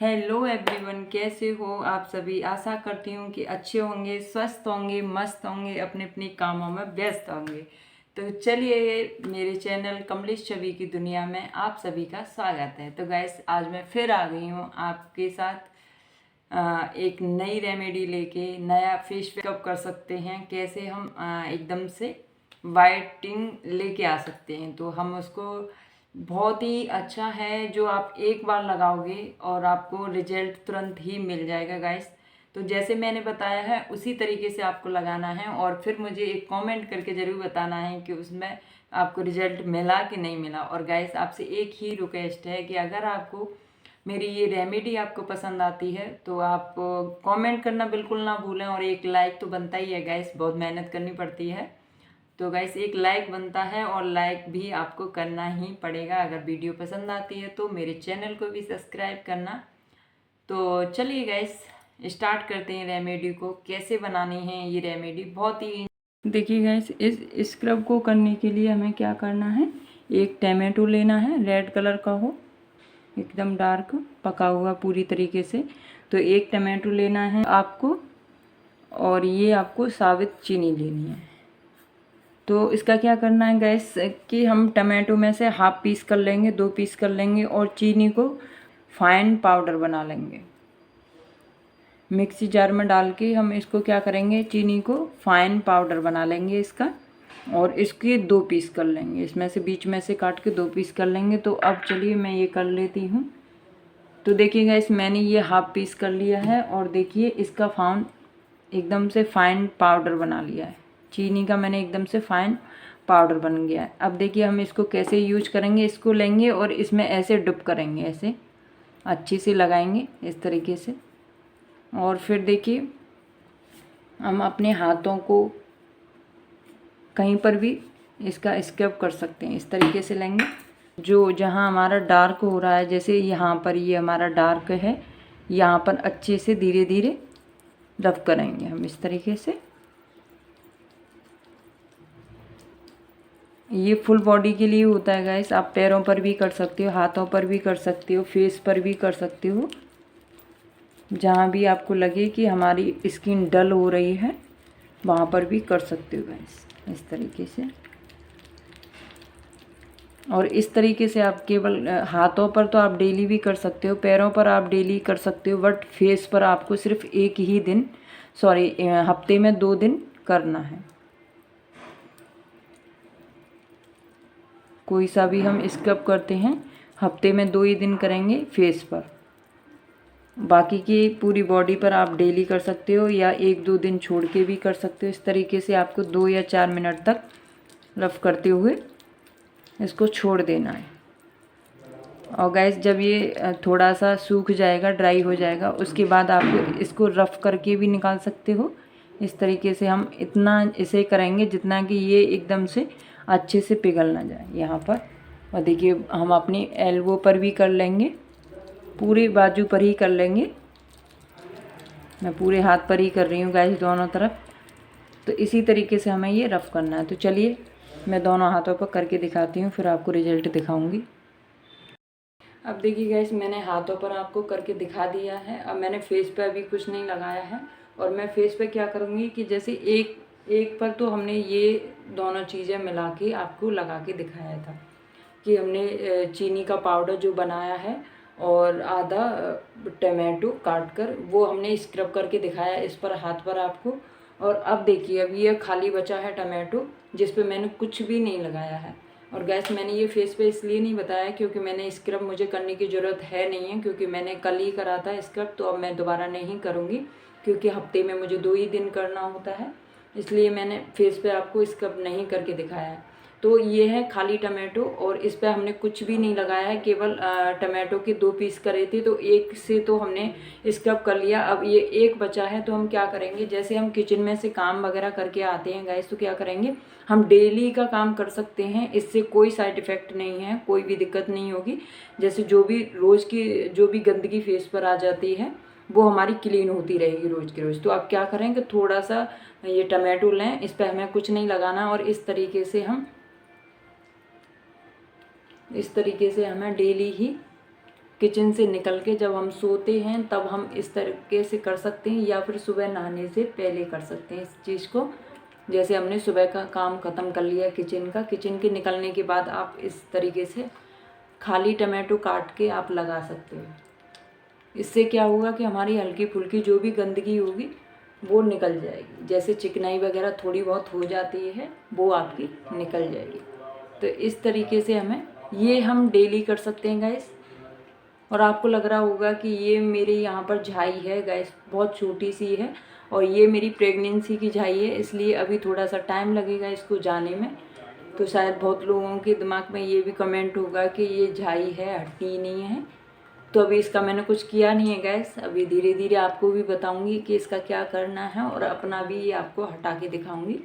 Hello everyone, कैसे हो आप सभी। आशा करती हूँ कि अच्छे होंगे, स्वस्थ होंगे, मस्त होंगे, अपने अपने कामों में व्यस्त होंगे। तो चलिए, मेरे चैनल कमलेश छवि की दुनिया में आप सभी का स्वागत है। तो गाइस, आज मैं फिर आ गई हूँ आपके साथ एक नई रेमेडी लेके। नया फेस पैक कर सकते हैं, कैसे हम एकदम से वाइटिंग लेके आ सकते हैं। तो हम उसको बहुत ही अच्छा है, जो आप एक बार लगाओगे और आपको रिजल्ट तुरंत ही मिल जाएगा गाइस। तो जैसे मैंने बताया है उसी तरीके से आपको लगाना है, और फिर मुझे एक कमेंट करके ज़रूर बताना है कि उसमें आपको रिजल्ट मिला कि नहीं मिला। और गाइस, आपसे एक ही रिक्वेस्ट है कि अगर आपको मेरी ये रेमेडी आपको पसंद आती है तो आप कमेंट करना बिल्कुल ना भूलें, और एक लाइक तो बनता ही है गाइस, बहुत मेहनत करनी पड़ती है। तो गाइस, एक लाइक बनता है और लाइक भी आपको करना ही पड़ेगा। अगर वीडियो पसंद आती है तो मेरे चैनल को भी सब्सक्राइब करना। तो चलिए गाइस, स्टार्ट करते हैं रेमेडी को। कैसे बनानी है ये रेमेडी, बहुत ही देखिए गाइस, इस स्क्रब को करने के लिए हमें क्या करना है। एक टमाटो लेना है, रेड कलर का हो, एकदम डार्क पका हुआ पूरी तरीके से। तो एक टमाटो लेना है आपको, और ये आपको साबित चीनी लेनी है। तो इसका क्या करना है गैस, कि हम टमाटो में से हाफ पीस कर लेंगे, 2 पीस कर लेंगे, और चीनी को फाइन पाउडर बना लेंगे। मिक्सी जार में डाल के हम इसको क्या करेंगे, चीनी को फाइन पाउडर बना लेंगे इसका, और इसके 2 पीस कर लेंगे। इसमें से बीच में से काट के 2 पीस कर लेंगे। तो अब चलिए मैं ये कर लेती हूँ। तो देखिएगा, इस मैंने ये हाफ पीस कर लिया है, और देखिए इसका फाउन एकदम से फाइन पाउडर बना लिया है। चीनी का मैंने एकदम से फाइन पाउडर बन गया है। अब देखिए हम इसको कैसे यूज करेंगे। इसको लेंगे और इसमें ऐसे डिप करेंगे, ऐसे अच्छी से लगाएंगे इस तरीके से। और फिर देखिए हम अपने हाथों को कहीं पर भी इसका स्क्रब कर सकते हैं। इस तरीके से लेंगे, जो जहाँ हमारा डार्क हो रहा है, जैसे यहाँ पर ये हमारा डार्क है, यहाँ पर अच्छे से धीरे धीरे रब करेंगे हम इस तरीके से। ये फुल बॉडी के लिए होता है गाइस। आप पैरों पर भी कर सकते हो, हाथों पर भी कर सकते हो, फेस पर भी कर सकते हो। जहाँ भी आपको लगे कि हमारी स्किन डल हो रही है, वहाँ पर भी कर सकते हो गाइस, इस तरीके से। और इस तरीके से आप केवल हाथों पर तो आप डेली भी कर सकते हो, पैरों पर आप डेली कर सकते हो, बट फेस पर आपको सिर्फ एक ही दिन, सॉरी, हफ्ते में 2 दिन करना है। कोई सा भी हम स्क्रब करते हैं, हफ्ते में 2 ही दिन करेंगे फेस पर। बाकी की पूरी बॉडी पर आप डेली कर सकते हो, या 1-2 दिन छोड़ के भी कर सकते हो। इस तरीके से आपको 2 या 4 मिनट तक रफ करते हुए इसको छोड़ देना है। और गैस, जब ये थोड़ा सा सूख जाएगा, ड्राई हो जाएगा, उसके बाद आप इसको रफ़ करके भी निकाल सकते हो। इस तरीके से हम इतना इसे करेंगे जितना कि ये एकदम से अच्छे से पिघल ना जाए यहाँ पर। और देखिए हम अपनी एल्बो पर भी कर लेंगे, पूरे बाजू पर ही कर लेंगे। मैं पूरे हाथ पर ही कर रही हूँ गैस, दोनों तरफ। तो इसी तरीके से हमें ये रफ़ करना है। तो चलिए मैं दोनों हाथों पर करके दिखाती हूँ, फिर आपको रिजल्ट दिखाऊँगी। अब देखिए गाइस, मैंने हाथों पर आपको करके दिखा दिया है। अब मैंने फेस पे अभी कुछ नहीं लगाया है, और मैं फेस पे क्या करूँगी कि जैसे एक एक पर तो हमने ये दोनों चीज़ें मिला के आपको लगा के दिखाया था कि हमने चीनी का पाउडर जो बनाया है, और आधा टमाटो काट कर वो हमने स्क्रब करके दिखाया इस पर, हाथ पर आपको। और अब देखिए, अब ये खाली बचा है टमाटो, जिस पे मैंने कुछ भी नहीं लगाया है। और गैस, मैंने ये फेस पे इसलिए नहीं बताया क्योंकि मैंने स्क्रब मुझे करने की ज़रूरत है नहीं है, क्योंकि मैंने कल ही करा था स्क्रब। तो अब मैं दोबारा नहीं करूँगी, क्योंकि हफ्ते में मुझे 2 ही दिन करना होता है, इसलिए मैंने फेस पे आपको स्क्रब नहीं करके दिखाया है। तो ये है खाली टमाटो, और इस पर हमने कुछ भी नहीं लगाया है, केवल टमाटो के 2 पीस करे थे, तो एक से तो हमने स्क्रब कर लिया। अब ये एक बचा है, तो हम क्या करेंगे, जैसे हम किचन में से काम वगैरह करके आते हैं गाइस, तो क्या करेंगे, हम डेली का काम कर सकते हैं। इससे कोई साइड इफ़ेक्ट नहीं है, कोई भी दिक्कत नहीं होगी। जैसे जो भी रोज़ की जो भी गंदगी फेस पर आ जाती है, वो हमारी क्लीन होती रहेगी रोज़ के रोज़। तो आप क्या करेंगे, थोड़ा सा ये टमाटो लें, इस पर हमें कुछ नहीं लगाना, और इस तरीके से हमें डेली ही किचन से निकल के जब हम सोते हैं तब हम इस तरीके से कर सकते हैं, या फिर सुबह नहाने से पहले कर सकते हैं इस चीज़ को। जैसे हमने सुबह का काम ख़त्म कर लिया किचन का, किचन के निकलने के बाद आप इस तरीके से खाली टमाटो काट के आप लगा सकते हो। इससे क्या होगा कि हमारी हल्की फुल्की जो भी गंदगी होगी वो निकल जाएगी, जैसे चिकनाई वगैरह थोड़ी बहुत हो जाती है वो आपकी निकल जाएगी। तो इस तरीके से ये हम डेली कर सकते हैं गाइस। और आपको लग रहा होगा कि ये मेरे यहाँ पर झाई है गाइस, बहुत छोटी सी है, और ये मेरी प्रेगनेंसी की झाई है, इसलिए अभी थोड़ा सा टाइम लगेगा इसको जाने में। तो शायद बहुत लोगों के दिमाग में ये भी कमेंट होगा कि ये झाई है, हड्डी नहीं है। तो अभी इसका मैंने कुछ किया नहीं है गैस, अभी धीरे धीरे आपको भी बताऊंगी कि इसका क्या करना है, और अपना भी आपको हटा के दिखाऊंगी।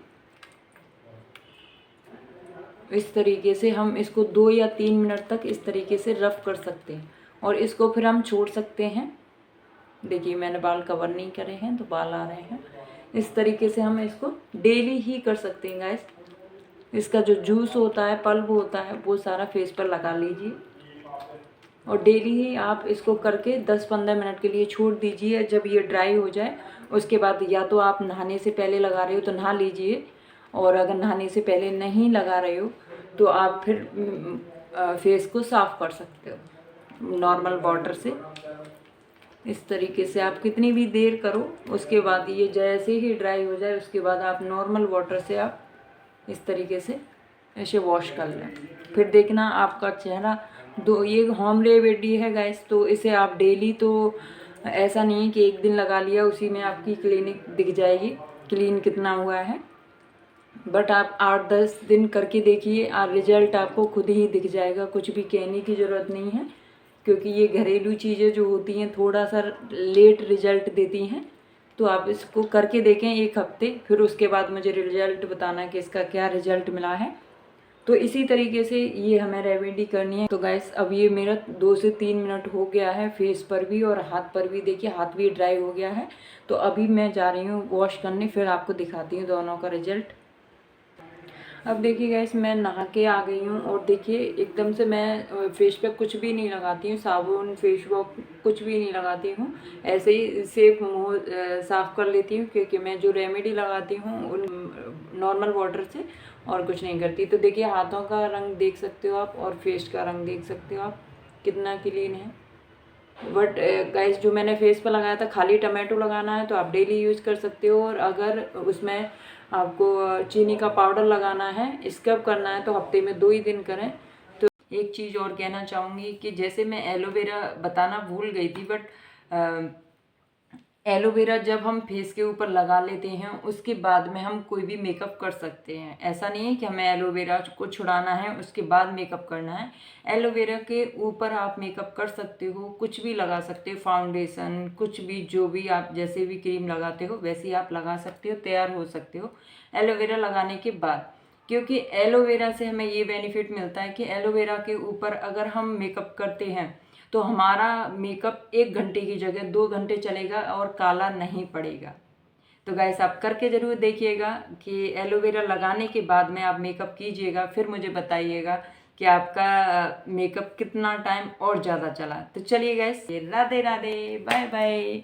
इस तरीके से हम इसको 2 या 3 मिनट तक इस तरीके से रफ कर सकते हैं, और इसको फिर हम छोड़ सकते हैं। देखिए मैंने बाल कवर नहीं करे हैं तो बाल आ रहे हैं। इस तरीके से हम इसको डेली ही कर सकते हैं गाइस। इसका जो जूस होता है, पल्प होता है, वो सारा फेस पर लगा लीजिए, और डेली ही आप इसको करके 10-15 मिनट के लिए छोड़ दीजिए। जब ये ड्राई हो जाए उसके बाद या तो आप नहाने से पहले लगा रहे हो तो नहा लीजिए, और अगर नहाने से पहले नहीं लगा रहे हो तो आप फिर फेस को साफ़ कर सकते हो नॉर्मल वाटर से। इस तरीके से आप कितनी भी देर करो, उसके बाद ये जैसे ही ड्राई हो जाए उसके बाद आप नॉर्मल वाटर से आप इस तरीके से ऐसे वॉश कर लें। फिर देखना आपका चेहरा ये होम रेमेडी है गाइस, तो इसे आप डेली, तो ऐसा नहीं है कि एक दिन लगा लिया उसी में आपकी क्लिनिक दिख जाएगी क्लीन कितना हुआ है, बट आप 8-10 दिन करके देखिए, रिजल्ट आपको खुद ही दिख जाएगा। कुछ भी कहने की ज़रूरत नहीं है, क्योंकि ये घरेलू चीज़ें जो होती हैं थोड़ा सा लेट रिजल्ट देती हैं। तो आप इसको करके देखें 1 हफ्ते, फिर उसके बाद मुझे रिजल्ट बताना कि इसका क्या रिजल्ट मिला है। तो इसी तरीके से ये हमें रेमेडी करनी है। तो गाइस अब ये मेरा 2 से 3 मिनट हो गया है, फेस पर भी और हाथ पर भी। देखिए हाथ भी ड्राई हो गया है। तो अभी मैं जा रही हूँ वॉश करने, फिर आपको दिखाती हूँ दोनों का रिजल्ट। अब देखिए गाइस मैं नहा के आ गई हूँ, और देखिए एकदम से मैं फेस पे कुछ भी नहीं लगाती हूँ, साबुन फेस वॉश कुछ भी नहीं लगाती हूँ। ऐसे ही सिर्फ मुँह साफ़ कर लेती हूँ, क्योंकि मैं जो रेमेडी लगाती हूँ उन नॉर्मल वाटर से और कुछ नहीं करती। तो देखिए हाथों का रंग देख सकते हो आप, और फेस का रंग देख सकते हो आप कितना क्लीन है। बट गाइस जो मैंने फेस पर लगाया था खाली टमाटो लगाना है, तो आप डेली यूज़ कर सकते हो। और अगर उसमें आपको चीनी का पाउडर लगाना है, स्क्रब करना है, तो हफ्ते में 2 ही दिन करें। तो एक चीज़ और कहना चाहूँगी कि जैसे मैं एलोवेरा बताना भूल गई थी, बट एलोवेरा जब हम फेस के ऊपर लगा लेते हैं उसके बाद में हम कोई भी मेकअप कर सकते हैं। ऐसा नहीं है कि हमें एलोवेरा को छुड़ाना है उसके बाद मेकअप करना है। एलोवेरा के ऊपर आप मेकअप कर सकते हो, कुछ भी लगा सकते हो, फाउंडेशन कुछ भी, जो भी आप जैसे भी क्रीम लगाते हो वैसे ही आप लगा सकते हो, तैयार हो सकते हो एलोवेरा लगाने के बाद। क्योंकि एलोवेरा से हमें ये बेनिफिट मिलता है कि एलोवेरा के ऊपर अगर हम मेकअप करते हैं तो हमारा मेकअप 1 घंटे की जगह 2 घंटे चलेगा और काला नहीं पड़ेगा। तो गाइस आप करके ज़रूर देखिएगा कि एलोवेरा लगाने के बाद में आप मेकअप कीजिएगा, फिर मुझे बताइएगा कि आपका मेकअप कितना टाइम और ज़्यादा चला। तो चलिए guys, Radhe Radhe, bye bye.